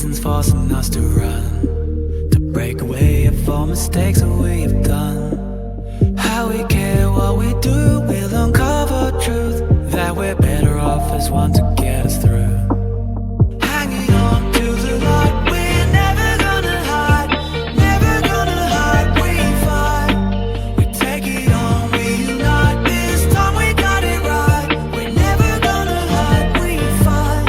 reasons forcing us to run, to break away of all mistakes that we have done. How we care what we do, we'll uncover truth, that we're better off as one to get us through. Hanging on to the light, we're never gonna hide, never gonna hide, we fight. We take it on, we unite, this time we got it right. We're never gonna hide, we fight.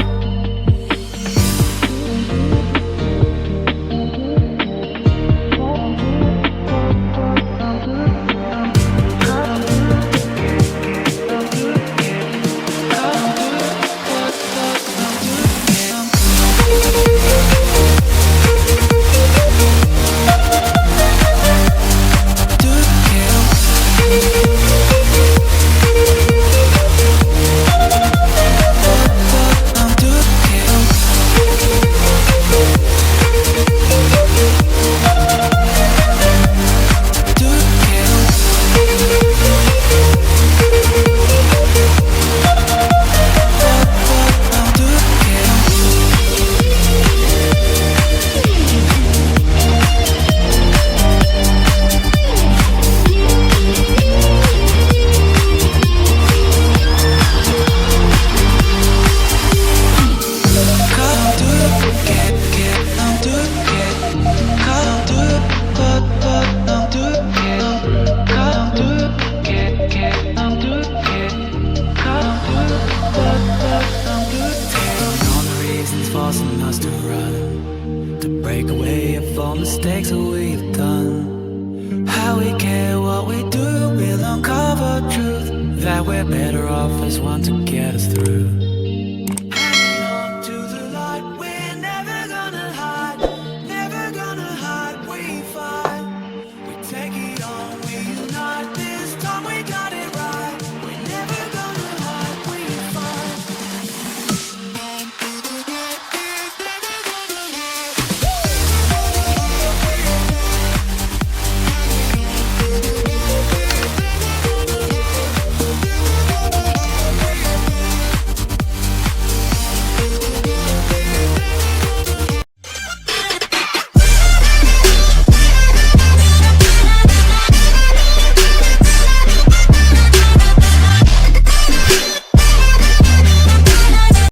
Forcing us to run, to break away of all mistakes that we've done. How we care what we do, we'll uncover truth, that we're better off as one to get us through.